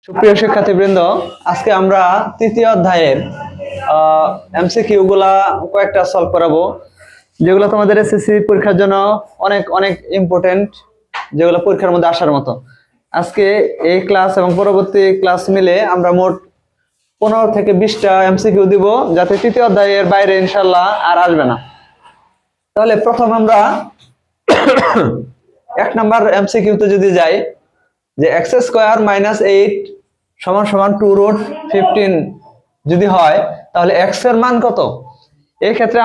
সুপ্রিয় শিক্ষার্থীবৃন্দ, আজকে আমরা তৃতীয় অধ্যায়ের এমসিকিউ গুলা কয়েকটা সলভ করাবো, যেগুলো তোমাদের এসএসসি পরীক্ষার জন্য অনেক অনেক ইম্পর্টেন্ট, যেগুলো পরীক্ষার মধ্যে আসার মতো। আজকে এই ক্লাস এবং পরবর্তী ক্লাস মিলে আমরা মোট 15 থেকে 20টা এমসিকিউ দিব, যাতে তৃতীয় অধ্যায়ের বাইরে ইনশাল্লাহ আর আসবে না। তাহলে প্রথম আমরা 1 নাম্বার এমসিকিউতে যদি যাই, যে x² - 8 = 2√15 যদি হয়, তাহলে x এর মান কত? এই ক্ষেত্রে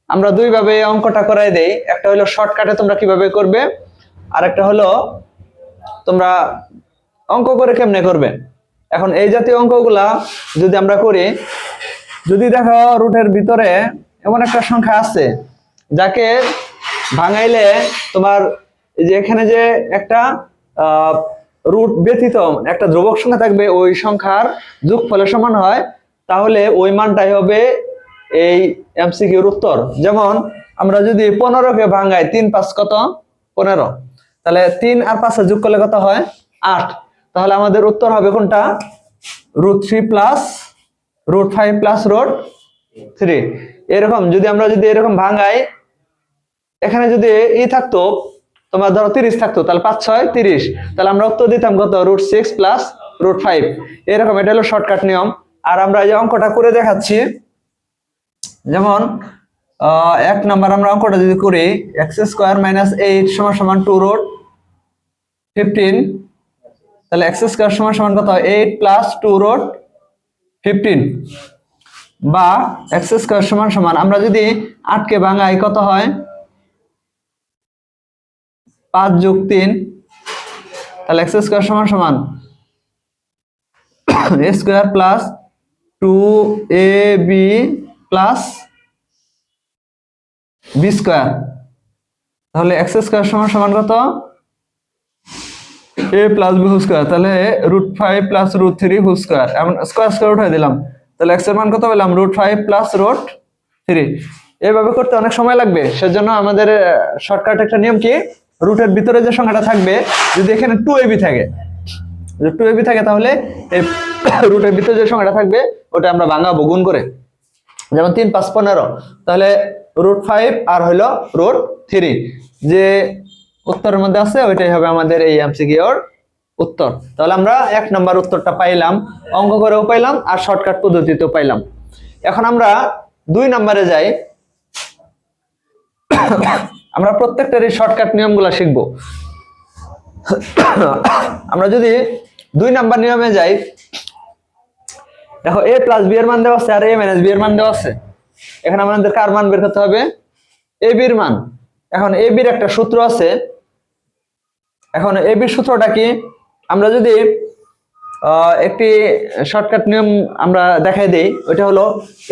আমরা দুই ভাবে অঙ্কটা করাই দেই। একটা হলো শর্টকাটে তোমরা কিভাবে করবে, আর একটা হলো তোমরা অঙ্ক করে কেমনে করবে। এখন এই জাতীয় অঙ্কগুলা যদি আমরা করি, যদি দেখো রুটের ভিতরে এমন একটা সংখ্যা আছে যাকে ভাঙাইলে তোমার যে এখানে যে একটা রুট ব্যতীত একটা ধ্রুবক সংখ্যা থাকবে, ওই সংখ্যার যোগফলের সমান হয়, তাহলে ওই মানটাই হবে এই এমসিকিউর উত্তর। যেমন আমরা যদি 15কে ভাঙাই, 3 5 কত? 15। তাহলে 3 আর 5 যোগ করলে কত হয়? 8। তাহলে আমাদের উত্তর হবে কোনটা? √3 + √5 + √3। এরকম যদি আমরা এরকম ভাঙাই, এখানে যদি থাকতো তোমার ধরো 30 থাকতো, তাহলে 5 6 30, তাহলে আমরা উত্তর দিতাম কত? √6 + √5। এরকম, এটা হলো শর্টকাট নিয়ম। আর আমরা এই অঙ্কটা করে দেখাচ্ছি। যেমন 1 নাম্বার আমরা অঙ্কটা যদি করি, x² - 8 = 2√15, তাহলে x² = কত? 8 + 2√15, বা x² = আমরা যদি 8 কে ভাঙাই কত হয়? 5 + 3, তাহলে x² = a² + 2ab + b²। তাহলে x² = কত? a + b²। তাহলে √5 + √3², এমন স্কয়ার উঠাই দিলাম। তাহলে x এর মান কত পেলাম? √5 + √3। এইভাবে করতে অনেক সময় লাগবে, সেজন্য আমাদের শর্টকাট একটা নিয়ম কি, রুটের ভিতরে যে সংখ্যাটা থাকবে, যদি এখানে 2ab থাকে, যদি 2ab থাকে, তাহলে এই রুটের ভিতরে যে সংখ্যাটা থাকবে ওটা আমরা ভাঙাবো গুণ করে। যেমন 3 5 15, তাহলে √5 আর হলো √3, যে উত্তরের মধ্যে আছে ওইটাই হবে আমাদের এই এমসিকিউর উত্তর। তাহলে আমরা 1 নাম্বার উত্তরটা পাইলাম, অঙ্ক করেও পাইলাম আর শর্টকাট পদ্ধতিতেও পাইলাম। এখন আমরা 2 নাম্বারে যাই। আমরা প্রত্যেকটারই শর্টকাট নিয়মগুলো শিখব। আমরা যদি 2 নাম্বার নিয়মে যাই, দেখো a + b এর মান দেওয়া আছে আর a - b এর মান দেওয়া আছে। এখানে আমাদের কার মান বের করতে হবে? ab এর মান। এখন ab এর একটা সূত্র আছে। এখন ab এর সূত্রটা কি? আমরা যদি একটি শর্টকাট নিয়ম আমরা দেখাই দেই, ওটা হলো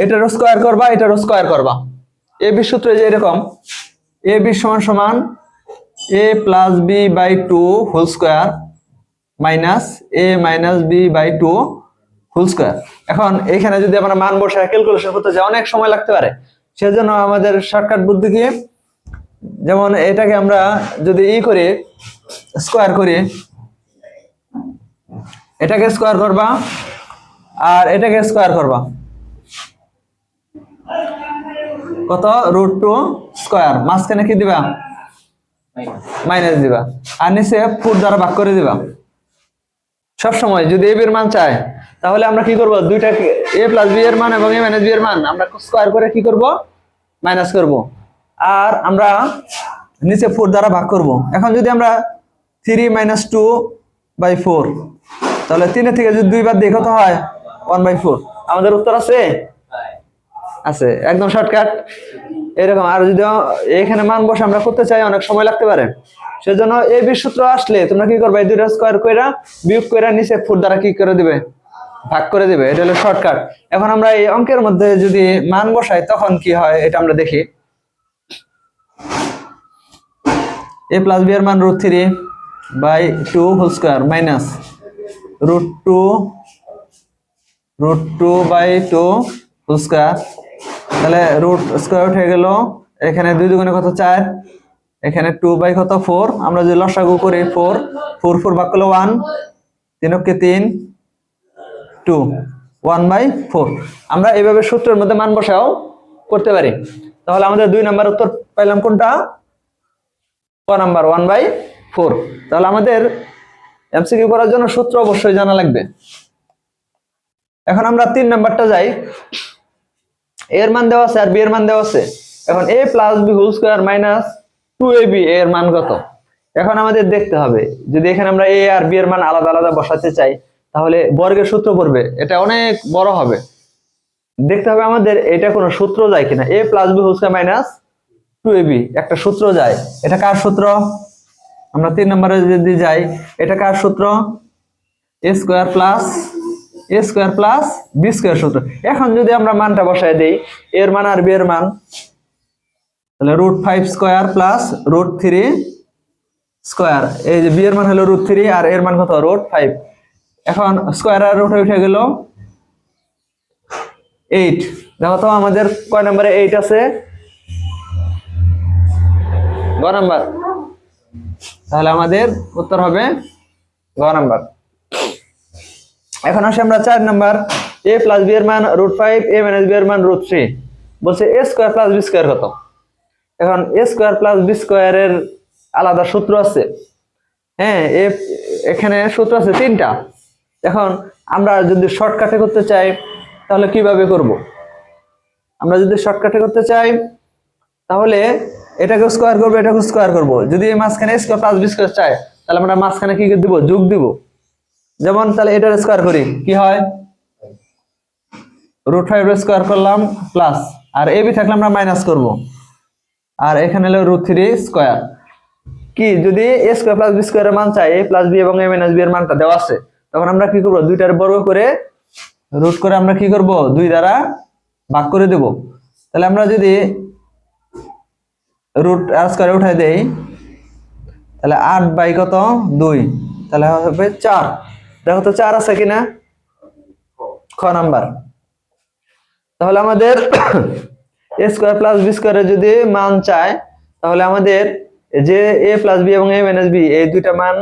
এটারও স্কয়ার করবা, এটারও স্কয়ার করবা। ab এর সূত্র যে এরকম, ab = a + b/2 whole square minus a - b/2 whole square. এখন এখানে যদি আমরা মান বসায় ক্যালকুলেশন করতে যাই, অনেক সময় লাগতে পারে। সেজন্য আমাদের শর্টকাট বুদ্ধি কি, যেমন এটাকে আমরা যদি করি, স্কয়ার করি, এটাকে স্কয়ার করবা আর এটাকে স্কয়ার করবা, কত? √2 স্কয়ার। মাঝখানে কি দিবা? মাইনাস দিবা, আর নিচে 4 দ্বারা ভাগ করে দিবা। সব সময় যদি a এর মান চাই, তাহলে আমরা কি করব? দুইটা a + b এর মান এবং a - b এর মান আমরা স্কয়ার করে কি করব? মাইনাস করব, আর আমরা নিচে 4 দ্বারা ভাগ করব। এখন যদি আমরা 3 - 2/4, তাহলে 3 এর থেকে যদি 2 বাদ দিই কত হয়? 1/4। আমাদের উত্তর আছে? আছে, একদম শর্টকাট। এরকম আর যদি এখানে মান বসে আমরা করতে চাই, অনেক সময় লাগতে পারে। সেজন্য এই সূত্র আসলে তোমরা কি করবে? এই দুইটা স্কয়ার কইরা বিয়োগ কইরা নিচে 4 দ্বারা কি করে দিবে? ভাগ করে দিবে। এটা হলো শর্টকাট। এখন আমরা এই অঙ্কের মধ্যে যদি মান বসাই, তখন কি হয় এটা আমরা দেখি। a + b এর মান √3/2 whole square minus √2/2 whole square. তাহলে রুট স্কয়ার উঠে গেল, এখানে 2 দুগুণে কত? 4, এখানে 2/4। আমরা যদি লসাগু করি 4 4 ভাগ করলে 1, 3 × 3 2 1/4। আমরা এইভাবে সূত্রের মধ্যে মান বসাও করতে পারি। তাহলে আমাদের 2 নাম্বার উত্তর পাইলাম কোনটা? ক নাম্বার 1/4। তাহলে আমাদের এমসিকিউ করার জন্য সূত্র অবশ্যই জানা লাগবে। এখন আমরা 3 নাম্বারটা যাই। a এর মান দেওয়া আছে আর b এর মান দেওয়া আছে। এখন a + b whole square minus 2ab এর মান কত? এখন আমাদের দেখতে হবে যদি এখানে আমরা a আর b এর মান আলাদা আলাদা বসাতে চাই তাহলে বর্গের সূত্র পড়বে, এটা অনেক বড় হবে। দেখতে হবে আমাদের এটা কোনো সূত্র যায় কিনা। a + b whole square minus 2ab একটা সূত্র যায়। এটা কার সূত্র? আমরা 3 নম্বরে যদি যাই, এটা কার সূত্র? a square plus b square সূত্র। এখন যদি আমরা মানটা বসায় দেই, a এর মান আর b এর মান, তাহলে √5 স্কয়ার প্লাস √3 স্কয়ার। এই যে b এর মান হলো √3 আর এর মান কত? √5। এখন স্কয়ার আর রুটে উঠে গেল 8। দেখো তো আমাদের কয় নম্বরে 8 আছে? গ নাম্বার। তাহলে আমাদের উত্তর হবে গ নাম্বার। এখন আসি আমরা 4 নাম্বার। a + b এর মান √5, a - b এর মান √3। বলছে a স্কয়ার + b স্কয়ার কত? এখন a স্কয়ার + b স্কয়ারের আলাদা সূত্র আছে। হ্যাঁ, এখানে সূত্র আছে 3টা। এখন আমরা যদি শর্টকাটে করতে চাই তাহলে কিভাবে করব? আমরা যদি শর্টকাটে করতে চাই তাহলে এটাকে স্কয়ার করব, এটাকে স্কয়ার করব। যদি এই মাঝখানে a স্কয়ার + b স্কয়ার চাই তাহলে আমরা মাঝখানে কি দিব? যোগ দিব। যেমন তাহলে এটার স্কয়ার করি, কি হয়? √5 এর স্কয়ার করলাম প্লাস, আর ab থাকলে আমরা মাইনাস করব, আর এখানে হলো √3 স্কয়ার। কি যদি a স্কয়ার + b স্কয়ারের মান চাই, a + b এবং a - b এর মানটা দেওয়া আছে, তখন আমরা কি করব? দুইটার বর্গ করে রুট করে আমরা কি করব? 2 দ্বারা ভাগ করে দেব। তাহলে আমরা যদি রুট আর স্কয়ারে উঠাই দেই তাহলে 8 কত? 2। তাহলে হবে 4। দেখো তো 4 আছে কিনা? খ নাম্বার। তাহলে আমাদের a স্কয়ার + b স্কয়ারের যদি মান চাই তাহলে আমাদের যে a + b এবং a - b এই দুইটা মান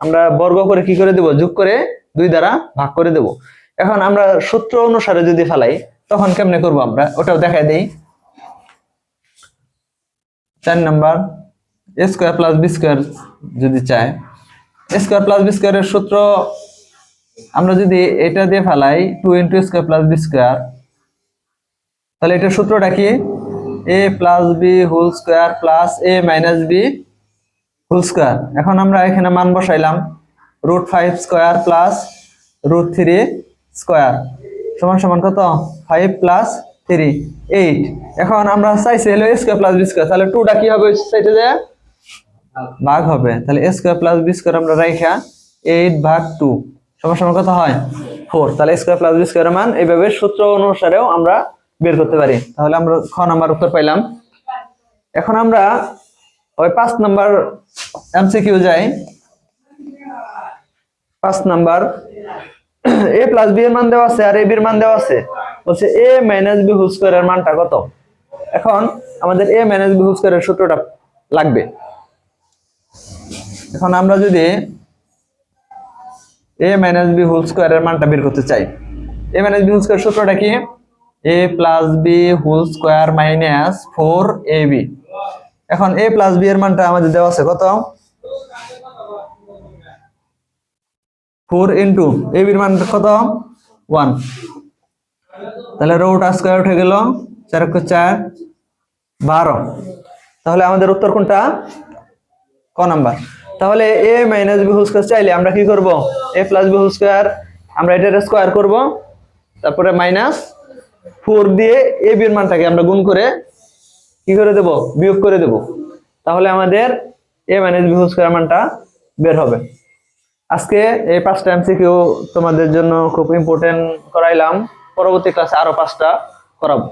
আমরা বর্গ করে কি করে দেব? যোগ করে 2 দ্বারা ভাগ করে দেব। এখন আমরা সূত্র অনুসারে যদি ফেলাই তখন কেমনে করব? আমরা ওটাও দেখাই দেই। 4 number, a square + b square যদি চাই, a স্কয়ার + b স্কয়ারের সূত্র আমরা যদি এটা দিয়ে ফেলাই 2 * a স্কয়ার + b স্কয়ার, তাহলে এটার সূত্রটা কি? a + b whole square plus a - b whole square. এখন আমরা এখানে মান বসাইলাম √5 স্কয়ার প্লাস √3 স্কয়ার সমান সমান কত? 5 + 3 8। এখন আমরা চাইছি হলো a স্কয়ার + b স্কয়ার, তাহলে 2টা কি হবে? সাইডে যায় ভাগ হবে। তাহলে a স্কয়ার + b স্কয়ার আমরা রাইখা 8/2 সমান সমান কত হয়? 4। তাহলে a স্কয়ার + b স্কয়ারের মান এইভাবে সূত্র অনুসারেও আমরা বের করতে পারি। তাহলে আমরা খ নাম্বার উত্তর পাইলাম। এখন আমরা ওই 5 নাম্বার এমসিকিউ যাই। 5 নাম্বার, a + b এর মান দেওয়া আছে আর ab এর মান দেওয়া আছে। বলছে a - b হোল স্কয়ারের মানটা কত? এখন আমাদের a - b হোল স্কয়ারের সূত্রটা লাগবে। এখন আমরা যদি a - b হোল স্কয়ারের মানটা বের করতে চাই, a - b হোল স্কয়ার সূত্রটা কি? a + b whole square minus 4ab। এখন a + b এর মানটা আমাদের দেওয়া আছে কত? 4 * ab এর মান কত? 1। তাহলে রুট আর স্কয়ার উঠে গেল, 4 × 4 12। তাহলে আমাদের উত্তর কোনটা? ক নাম্বার। তাহলে a - b হোল স্কয়ার চাইলে আমরা কি করব? a + b হোল স্কয়ার আমরা এটার স্কয়ার করব, তারপরে মাইনাস 4 দিয়ে ab এর মানটাকে আমরা গুণ করে কি করে দেব? বিয়োগ করে দেব। তাহলে আমাদের a - b হোল স্কয়ার মানটা বের হবে। আজকে এই 5টা এমসিকিউ তোমাদের জন্য খুব ইম্পর্টেন্ট করাইলাম। পরবর্তী ক্লাসে আরো 5টা করাবো।